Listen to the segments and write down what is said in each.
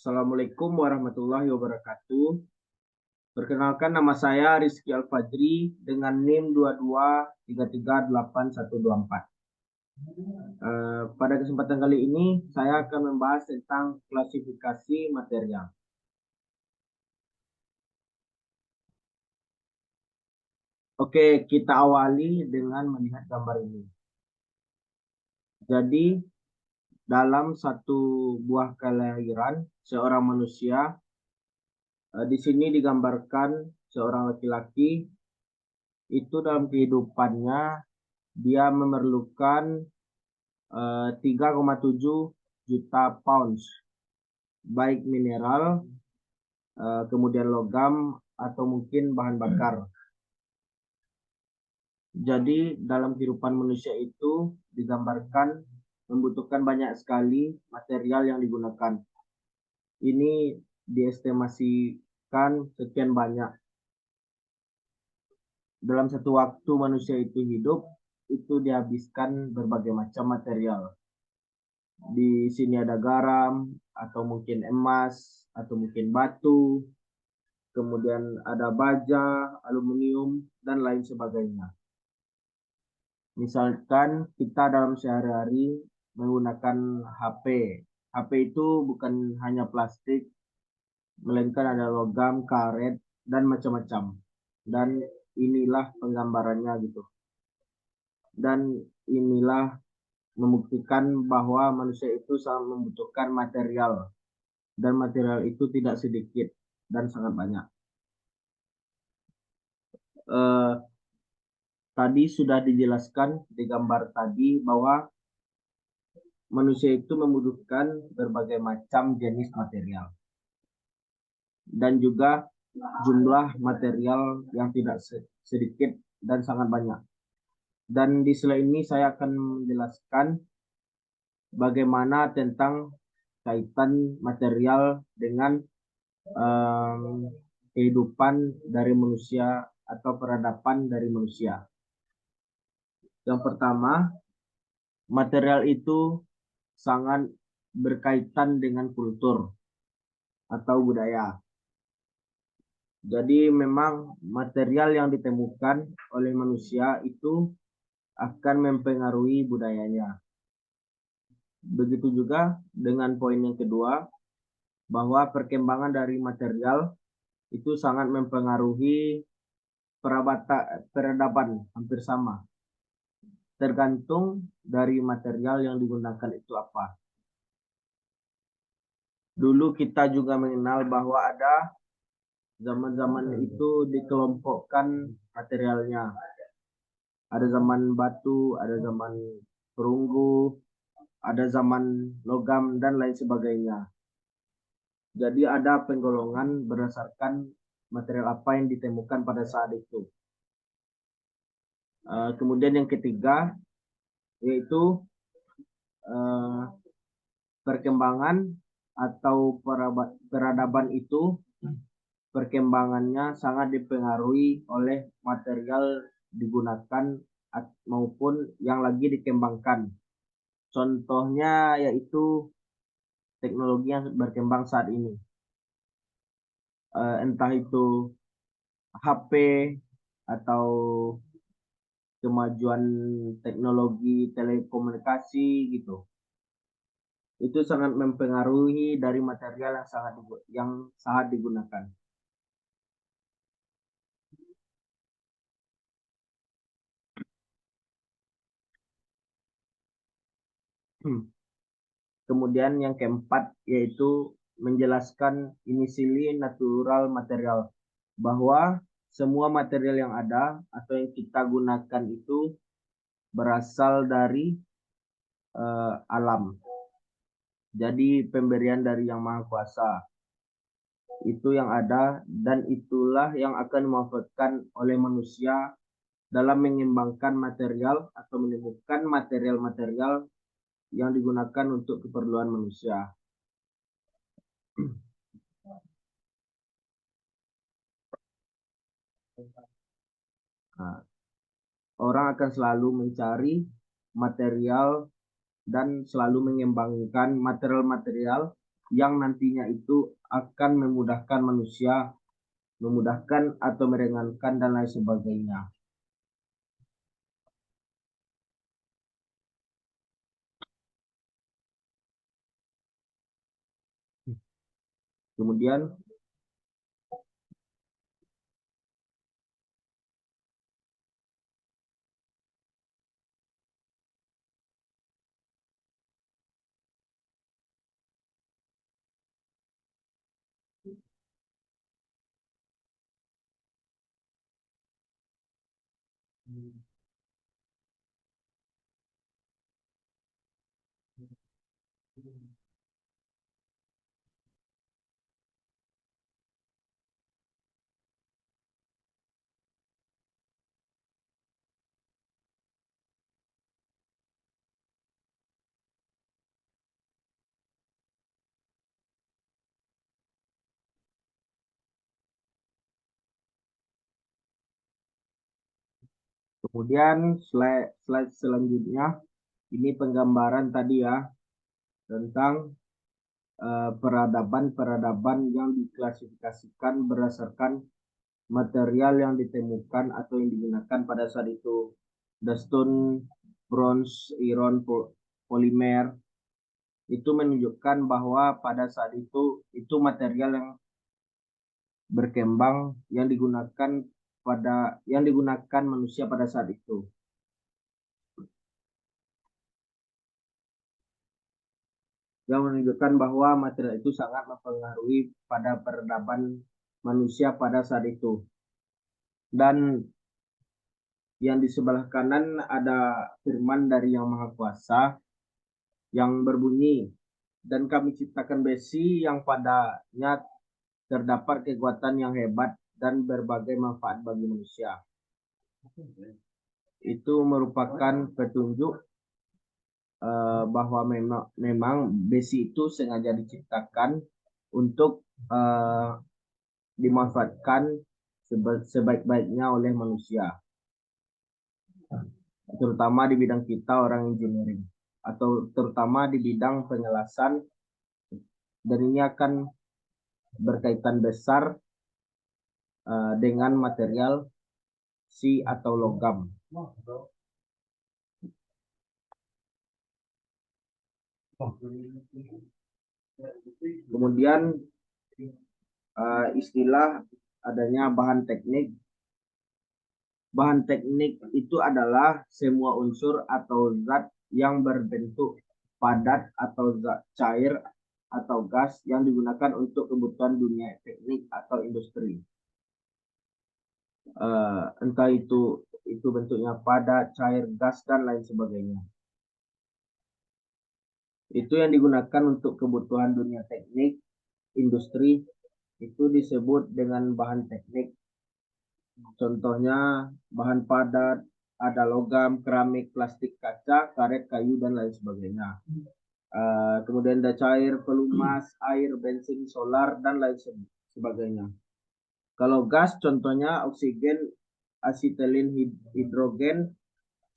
Assalamualaikum warahmatullahi wabarakatuh. Perkenalkan, nama saya Rizky Al-Fajri dengan NIM 22338124. Pada kesempatan kali ini saya akan membahas tentang klasifikasi material. Oke, kita awali dengan melihat gambar ini. Jadi, dalam satu buah kelahiran seorang manusia, di sini digambarkan seorang laki-laki itu dalam kehidupannya dia memerlukan 3,7 juta pounds, baik mineral, kemudian logam, atau mungkin bahan bakar. Jadi dalam kehidupan manusia itu digambarkan membutuhkan banyak sekali material yang digunakan. Ini diestimasikan sekian banyak. Dalam satu waktu manusia itu hidup, itu dihabiskan berbagai macam material. Di sini ada garam, atau mungkin emas, atau mungkin batu, kemudian ada baja, aluminium, dan lain sebagainya. Misalkan kita dalam sehari-hari menggunakan HP. HP itu bukan hanya plastik, melainkan ada logam, karet, dan macam-macam. Dan inilah penggambarannya gitu. Dan inilah membuktikan bahwa manusia itu sangat membutuhkan material. Dan material itu tidak sedikit dan sangat banyak. Tadi sudah dijelaskan di gambar tadi bahwa manusia itu membutuhkan berbagai macam jenis material. Dan juga jumlah material yang tidak sedikit dan sangat banyak. Dan di slide ini saya akan menjelaskan bagaimana tentang kaitan material dengan kehidupan dari manusia atau peradaban dari manusia. Yang pertama, material itu sangat berkaitan dengan kultur atau budaya. Jadi memang material yang ditemukan oleh manusia itu akan mempengaruhi budayanya. Begitu juga dengan poin yang kedua, bahwa perkembangan dari material itu sangat mempengaruhi peradaban, hampir sama. Tergantung dari material yang digunakan itu apa. Dulu kita juga mengenal bahwa ada zaman-zaman itu dikelompokkan materialnya. Ada zaman batu, ada zaman perunggu, ada zaman logam, dan lain sebagainya. Jadi ada penggolongan berdasarkan material apa yang ditemukan pada saat itu. Kemudian yang ketiga, yaitu perkembangan atau peradaban itu, perkembangannya sangat dipengaruhi oleh material digunakan maupun yang lagi dikembangkan. Contohnya yaitu teknologi yang berkembang saat ini. Entah itu HP atau kemajuan teknologi telekomunikasi gitu. Itu sangat mempengaruhi dari material yang sangat digunakan. Kemudian yang keempat yaitu menjelaskan initially natural material, bahwa semua material yang ada atau yang kita gunakan itu berasal dari alam. Jadi pemberian dari Yang Maha Kuasa itu yang ada, dan itulah yang akan dimanfaatkan oleh manusia dalam mengembangkan material atau menemukan material-material yang digunakan untuk keperluan manusia. Nah, orang akan selalu mencari material dan selalu mengembangkan material-material yang nantinya itu akan memudahkan manusia, memudahkan atau meringankan dan lain sebagainya. Kemudian slide selanjutnya ini penggambaran tadi ya tentang peradaban-peradaban yang diklasifikasikan berdasarkan material yang ditemukan atau yang digunakan pada saat itu. The stone, bronze, iron, polimer itu menunjukkan bahwa pada saat itu material yang berkembang yang digunakan manusia pada saat itu. Yang menunjukkan bahwa material itu sangat mempengaruhi pada peradaban manusia pada saat itu. Dan yang di sebelah kanan ada firman dari Yang Maha Kuasa yang berbunyi, dan kami ciptakan besi yang padanya terdapat kekuatan yang hebat dan berbagai manfaat bagi manusia. Itu merupakan petunjuk bahwa memang besi itu sengaja diciptakan untuk dimanfaatkan sebaik-baiknya oleh manusia, terutama di bidang kita orang engineering, atau terutama di bidang pengelasan, dan ini akan berkaitan besar dengan material si atau logam. Kemudian istilah adanya bahan teknik. Bahan teknik itu adalah semua unsur atau zat yang berbentuk padat atau zat cair atau gas yang digunakan untuk kebutuhan dunia teknik atau industri. Entah itu bentuknya padat, cair, gas, dan lain sebagainya. Itu yang digunakan untuk kebutuhan dunia teknik, industri, itu disebut dengan bahan teknik. Contohnya bahan padat, ada logam, keramik, plastik, kaca, karet, kayu, dan lain sebagainya. Kemudian ada cair, pelumas, air, bensin, solar, dan lain sebagainya. Kalau gas, contohnya oksigen, asetilin hidrogen,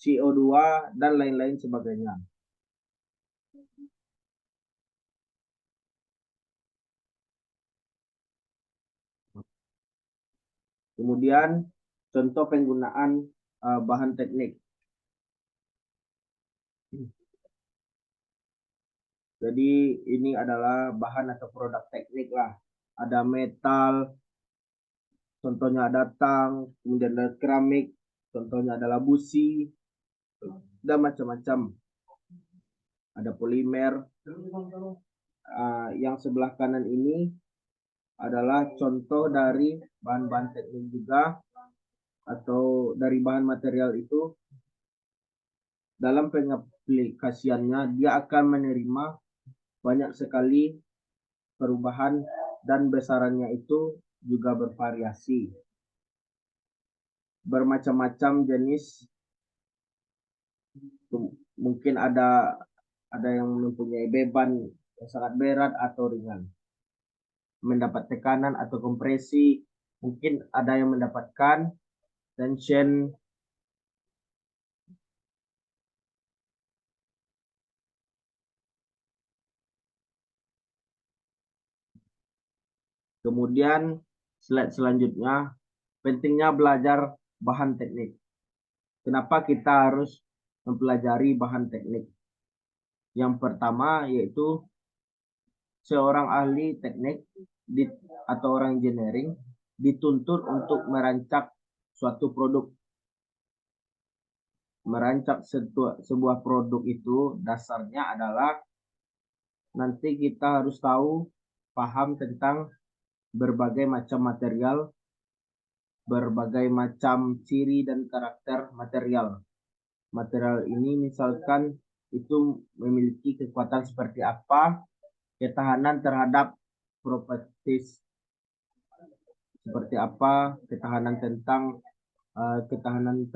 CO2, dan lain-lain sebagainya. Kemudian contoh penggunaan bahan teknik. Jadi ini adalah bahan atau produk teknik lah. Ada metal, contohnya ada tang, kemudian ada keramik, contohnya adalah busi, dan macam-macam. Ada polimer. Yang sebelah kanan ini adalah contoh dari bahan-bahan teknik juga, atau dari bahan material itu. Dalam pengaplikasiannya dia akan menerima banyak sekali perubahan dan besarannya itu juga bervariasi. Bermacam-macam jenis, mungkin ada yang mempunyai beban yang sangat berat atau ringan, mendapat tekanan atau kompresi, mungkin ada yang mendapatkan tension. Kemudian slide selanjutnya, pentingnya belajar bahan teknik. Kenapa kita harus mempelajari bahan teknik? Yang pertama yaitu seorang ahli teknik atau orang engineering dituntut untuk merancang suatu produk. Merancang sebuah produk itu dasarnya adalah nanti kita harus tahu, paham tentang berbagai macam material, berbagai macam ciri dan karakter material. Material ini misalkan itu memiliki kekuatan seperti apa, ketahanan terhadap properties seperti apa, ketahanan tentang ketahanan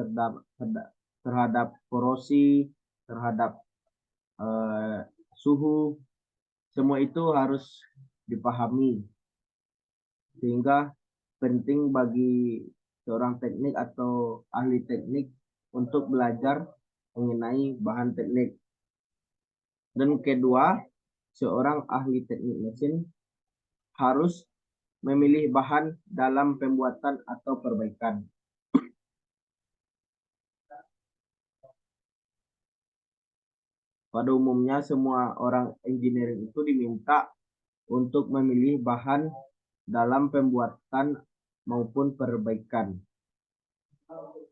terhadap korosi, terhadap suhu, semua itu harus dipahami. Sehingga penting bagi seorang teknik atau ahli teknik untuk belajar mengenai bahan teknik. Dan kedua, seorang ahli teknik mesin harus memilih bahan dalam pembuatan atau perbaikan. Pada umumnya semua orang engineering itu diminta untuk memilih bahan dalam pembuatan maupun perbaikan.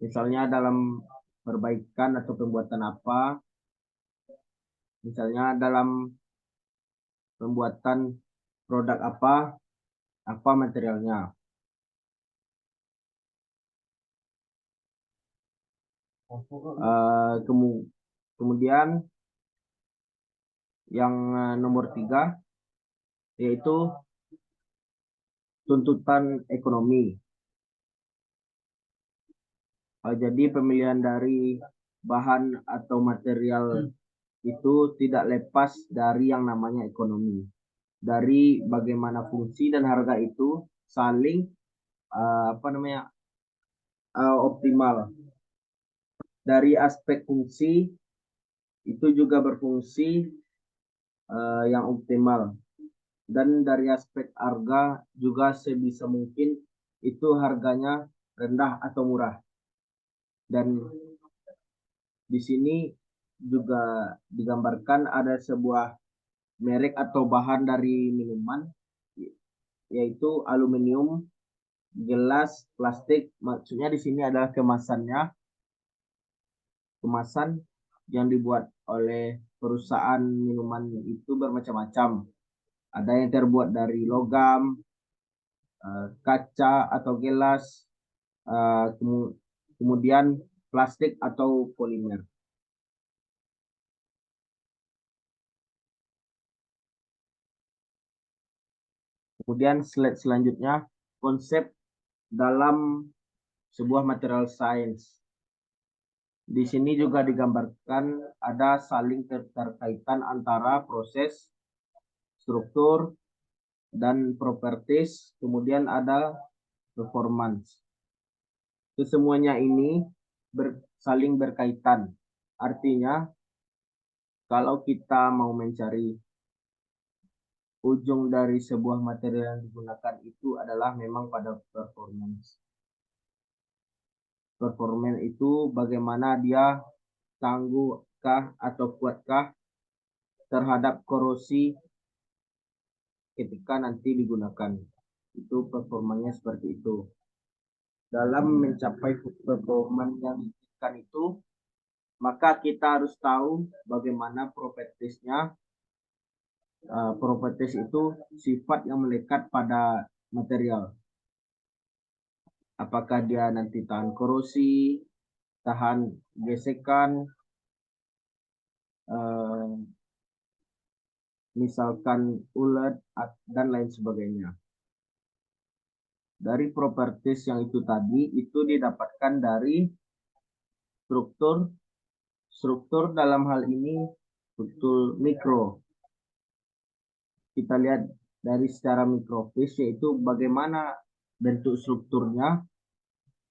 Misalnya dalam perbaikan atau pembuatan apa, misalnya dalam pembuatan produk apa materialnya. Kemudian yang nomor 3 yaitu tuntutan ekonomi. Jadi pemilihan dari bahan atau material itu tidak lepas dari yang namanya ekonomi. Dari bagaimana fungsi dan harga itu saling optimal. Dari aspek fungsi itu juga berfungsi yang optimal. Dan dari aspek harga juga sebisa mungkin itu harganya rendah atau murah. Dan di sini juga digambarkan ada sebuah merek atau bahan dari minuman, yaitu aluminium, gelas, plastik. Maksudnya di sini adalah kemasannya. Kemasan yang dibuat oleh perusahaan minuman itu bermacam-macam. Ada yang terbuat dari logam, kaca atau gelas, kemudian plastik atau polimer. Kemudian slide selanjutnya, konsep dalam sebuah material science. Di sini juga digambarkan ada saling keterkaitan antara proses, struktur, dan properties, kemudian ada performance. Kesemuanya ini saling berkaitan. Artinya, kalau kita mau mencari ujung dari sebuah material yang digunakan itu adalah memang pada performance. Performance itu bagaimana dia tangguhkah atau kuatkah terhadap korosi ketika nanti digunakan. Itu performanya seperti itu. Dalam mencapai performance yang diinginkan itu, maka kita harus tahu bagaimana propertiesnya. Properties itu sifat yang melekat pada material. Apakah dia nanti tahan korosi, tahan gesekan, misalkan ulet, dan lain sebagainya. Dari properties yang itu tadi, itu didapatkan dari struktur. Struktur dalam hal ini struktur mikro. Kita lihat dari secara mikrofis, yaitu bagaimana bentuk strukturnya.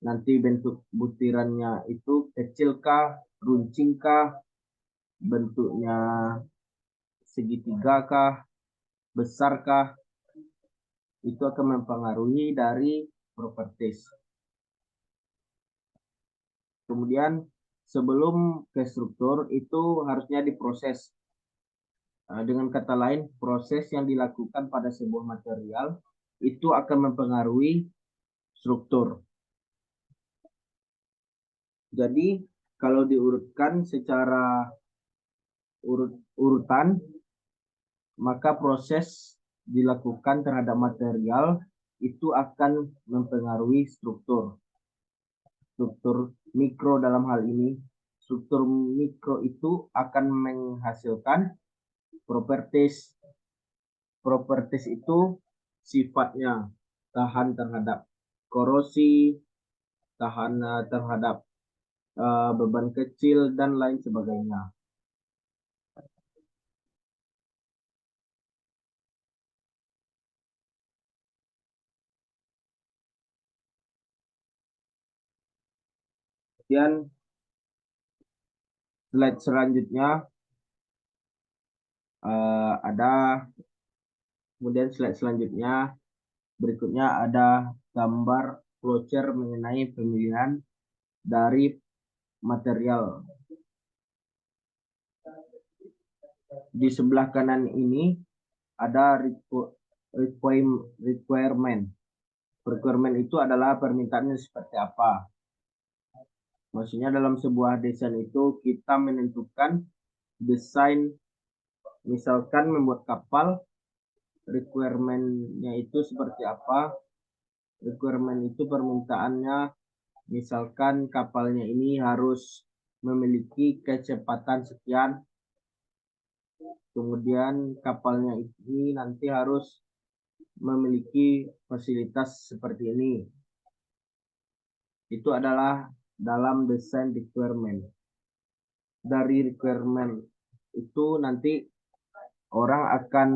Nanti bentuk butirannya itu kecilkah, runcingkah, bentuknya segitiga kah, besarkah. itu akan mempengaruhi dari properties. Kemudian sebelum ke struktur itu harusnya diproses. Dengan kata lain, proses yang dilakukan pada sebuah material itu akan mempengaruhi struktur. Jadi kalau diurutkan secara urutan, maka proses dilakukan terhadap material itu akan mempengaruhi struktur. Struktur mikro dalam hal ini, struktur mikro itu akan menghasilkan properties. Properties itu sifatnya tahan terhadap korosi, tahan terhadap beban kecil, dan lain sebagainya. Kemudian slide selanjutnya kemudian slide selanjutnya berikutnya ada gambar flowchart mengenai pemilihan dari material. Di sebelah kanan ini ada requirement. Requirement itu adalah permintaannya seperti apa. Maksudnya dalam sebuah desain itu kita menentukan desain, misalkan membuat kapal, requirement-nya itu seperti apa. Requirement itu permintaannya, misalkan kapalnya ini harus memiliki kecepatan sekian, kemudian kapalnya ini nanti harus memiliki fasilitas seperti ini. Itu adalah dalam desain requirement. Dari requirement itu nanti orang akan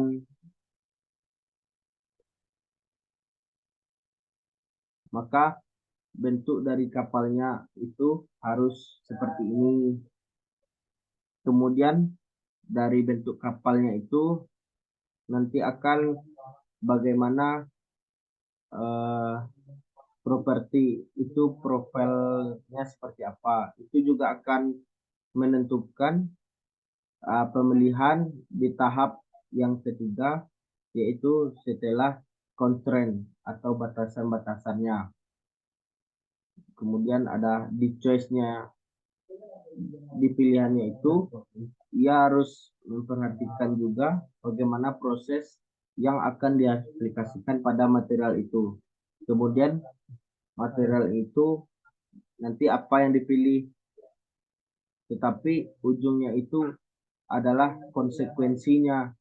maka bentuk dari kapalnya itu harus seperti ini. Kemudian dari bentuk kapalnya itu nanti akan bagaimana properti itu, profilnya seperti apa. Itu juga akan menentukan pemilihan di tahap yang ketiga, yaitu setelah constraint atau batasan-batasannya. Kemudian ada di choice-nya, di pilihannya itu ia harus memperhatikan juga bagaimana proses yang akan diaplikasikan pada material itu. Kemudian material itu nanti apa yang dipilih, tetapi ujungnya itu adalah konsekuensinya.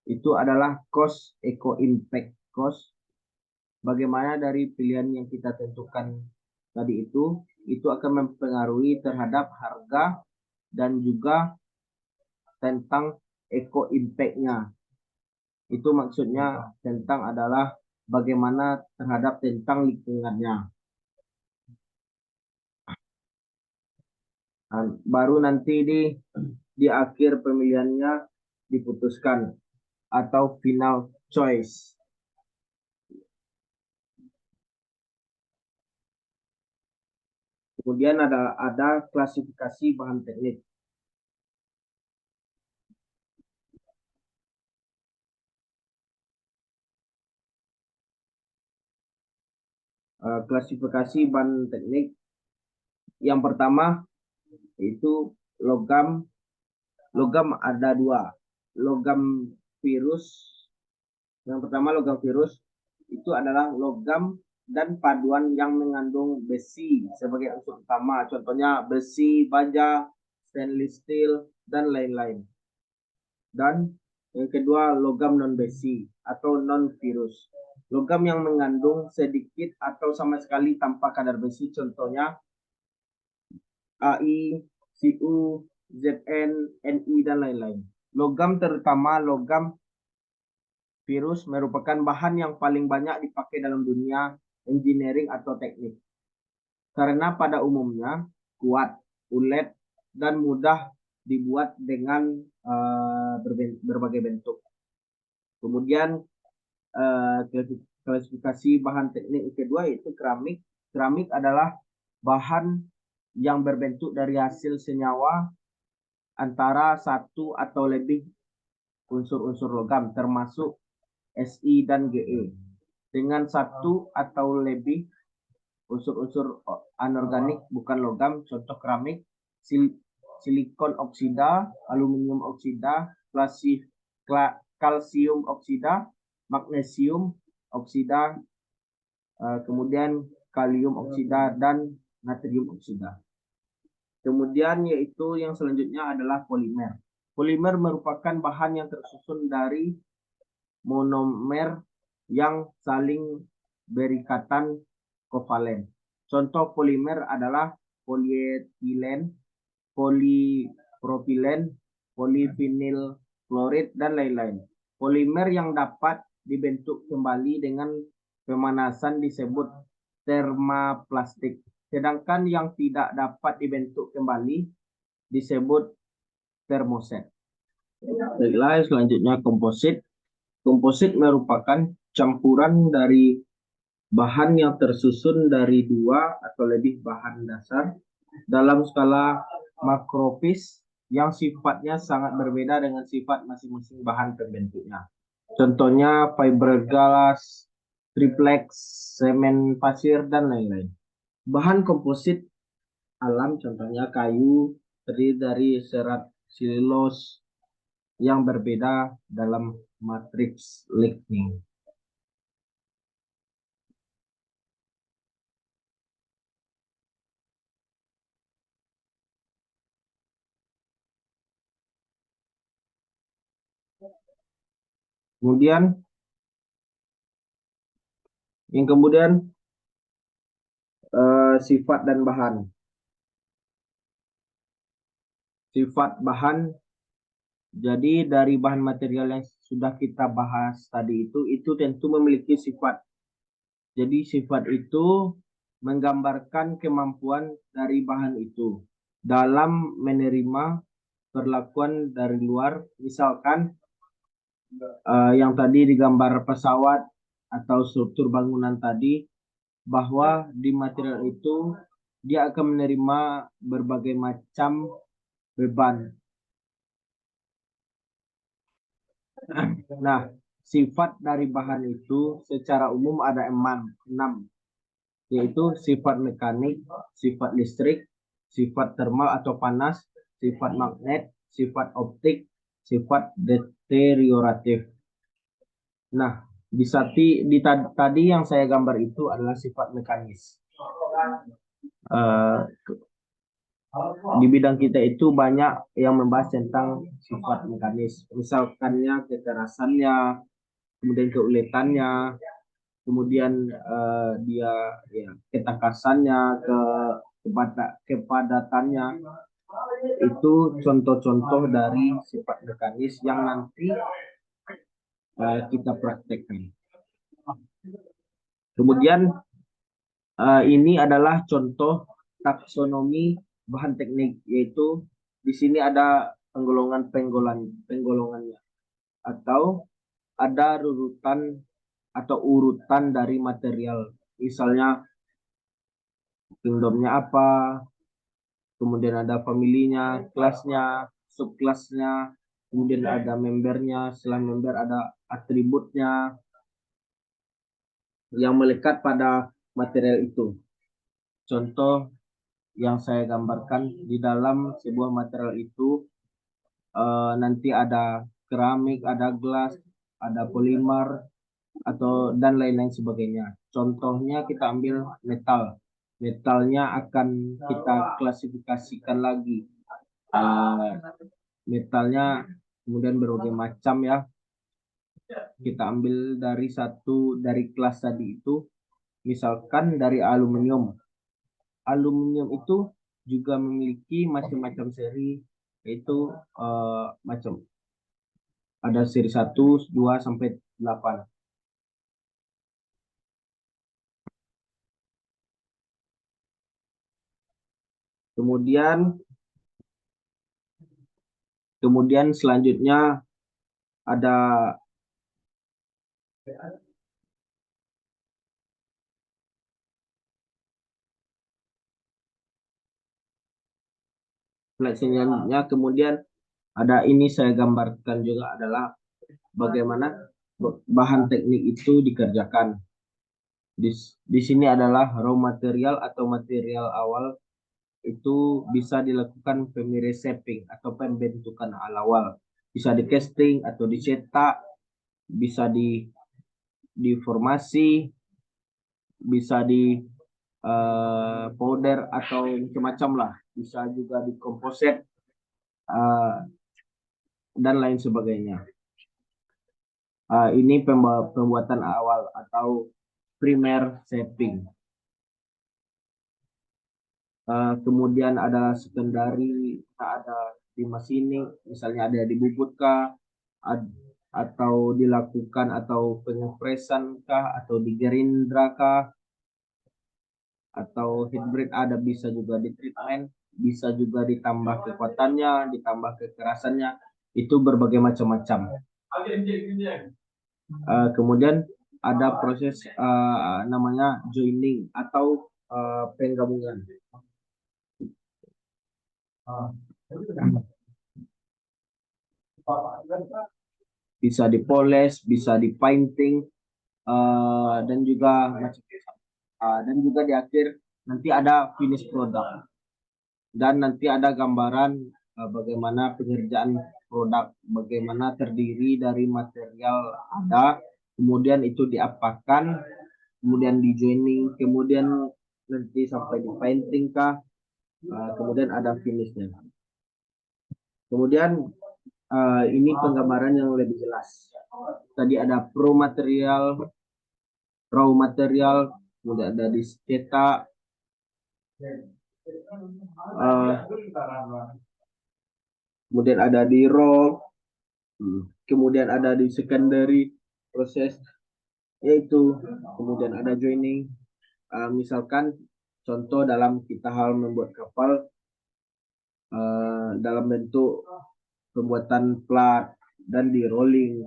Itu adalah cost, eco impact cost. Bagaimana dari pilihan yang kita tentukan tadi itu akan mempengaruhi terhadap harga dan juga tentang eco impact-nya. Itu maksudnya tentang adalah bagaimana terhadap tentang lingkungannya. Baru nanti di akhir pemilihannya diputuskan atau final choice. Kemudian ada klasifikasi bahan teknik. Klasifikasi bahan teknik yang pertama itu logam. Logam ada dua. Logam virus. Yang pertama logam virus itu adalah logam dan paduan yang mengandung besi sebagai unsur utama. Contohnya besi, baja, stainless steel, dan lain-lain. Dan yang kedua logam non besi atau non virus. Logam yang mengandung sedikit atau sama sekali tanpa kadar besi, contohnya AI, Cu, Zn, Ni, dan lain-lain. Logam terutama logam virus merupakan bahan yang paling banyak dipakai dalam dunia engineering atau teknik. Karena pada umumnya kuat, ulet, dan mudah dibuat dengan berbagai bentuk. Kemudian klasifikasi bahan teknik kedua yaitu keramik. Keramik adalah bahan yang berbentuk dari hasil senyawa antara satu atau lebih unsur-unsur logam termasuk Si dan Ge dengan satu atau lebih unsur-unsur anorganik bukan logam, contoh keramik, silikon oksida, aluminium oksida, kalsium oksida, magnesium oksida, kemudian kalium oksida dan natrium oksida. Kemudian yaitu yang selanjutnya adalah polimer. Polimer merupakan bahan yang tersusun dari monomer yang saling berikatan kovalen. Contoh polimer adalah polietilen, polipropilen, polivinil klorid, dan lain-lain. Polimer yang dapat dibentuk kembali dengan pemanasan disebut termoplastik. Sedangkan yang tidak dapat dibentuk kembali disebut termoset. Baiklah, selanjutnya komposit. Komposit merupakan campuran dari bahan yang tersusun dari dua atau lebih bahan dasar dalam skala makrofis yang sifatnya sangat berbeda dengan sifat masing-masing bahan terbentuknya. Contohnya fiberglass, triplex, semen pasir, dan lain-lain. Bahan komposit alam contohnya kayu terdiri dari serat silulose yang berbeda dalam matriks Lightning. Kemudian sifat dan bahan. Sifat bahan, jadi dari bahan material yang sudah kita bahas tadi itu tentu memiliki sifat. Jadi sifat itu menggambarkan kemampuan dari bahan itu dalam menerima perlakuan dari luar. Misalkan yang tadi digambar pesawat atau struktur bangunan tadi, bahwa di material itu dia akan menerima berbagai macam beban. Nah, sifat dari bahan itu secara umum ada 6, yaitu sifat mekanik, sifat listrik, sifat termal atau panas, sifat magnet, sifat optik, sifat deterioratif. Nah, tadi yang saya gambar itu adalah sifat mekanis. Di bidang kita itu banyak yang membahas tentang sifat mekanis. Misalkannya kekerasannya, kemudian keuletannya, kemudian dia ya, ketangkasannya, kepadatannya. Itu contoh-contoh dari sifat mekanis yang nanti kita praktekkan. Kemudian ini adalah contoh taksonomi bahan teknik, yaitu di sini ada penggolongannya atau ada urutan dari material. Misalnya kingdomnya apa, kemudian ada familinya, kelasnya, subkelasnya, kemudian ada membernya, setelah member ada atributnya yang melekat pada material itu. Contoh yang saya gambarkan di dalam sebuah material itu nanti ada keramik, ada gelas, ada polimer, dan lain-lain sebagainya. Contohnya kita ambil metal. Metalnya akan kita klasifikasikan lagi. Metalnya kemudian berbagai macam ya. Kita ambil dari kelas tadi itu, misalkan dari aluminium. Aluminium itu juga memiliki macam-macam seri, yaitu macam ada seri 1, 2 sampai 8. Kemudian selanjutnya ada Slide selanjutnya kemudian ada ini saya gambarkan juga adalah bagaimana bahan teknik itu dikerjakan. Di sini adalah raw material atau material awal itu bisa dilakukan shaping atau pembentukan awal. Bisa di casting atau dicetak, bisa diformasi, bisa di powder atau macam-macam lah. Bisa juga di composite dan lain sebagainya. Ini pembuatan awal atau primer shaping. Kemudian ada secondary, ada di machining, misalnya ada di bubut kah, atau dilakukan atau pengepresan kah, atau di gerindra kah, atau heat ada bisa juga di treatment, bisa juga ditambah kekuatannya, ditambah kekerasannya, itu berbagai macam-macam. Kemudian ada proses namanya joining atau penggabungan. Bisa dipoles, bisa di painting, dan juga macam-macam. Dan juga di akhir nanti ada finish product. Dan nanti ada gambaran bagaimana pengerjaan produk, bagaimana terdiri dari material ada, kemudian itu diapakan, kemudian di joining, kemudian nanti sampai di painting kah, kemudian ada finishnya. Kemudian ini penggambaran yang lebih jelas. Tadi ada raw material, kemudian ada di cetak, kemudian ada di roll, kemudian ada di secondary proses, yaitu kemudian ada joining. Misalkan contoh dalam kita hal membuat kapal dalam bentuk pembuatan plat dan di rolling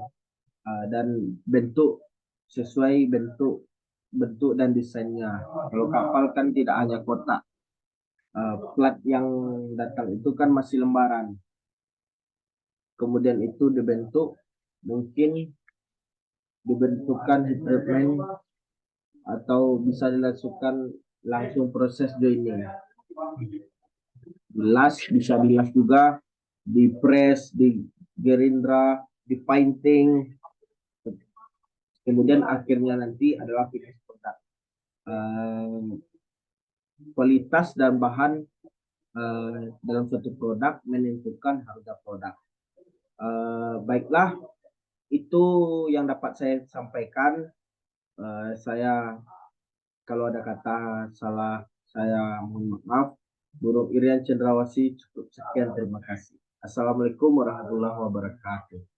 dan bentuk sesuai bentuk dan desainnya. Kalau kapal kan tidak hanya kotak, plat yang datang itu kan masih lembaran. Kemudian itu dibentuk, mungkin dibentukkan heat treatment atau bisa dilakukan langsung proses joining. Bisa bilas juga, di press, di gerindra, di painting. Kemudian akhirnya nanti adalah finish product. Kualitas dan bahan dalam suatu produk menentukan harga produk. Baiklah, itu yang dapat saya sampaikan. Saya kalau ada kata salah, saya mohon maaf. Burung Irian Cendrawasih, cukup sekian, terima kasih. Assalamualaikum warahmatullahi wabarakatuh.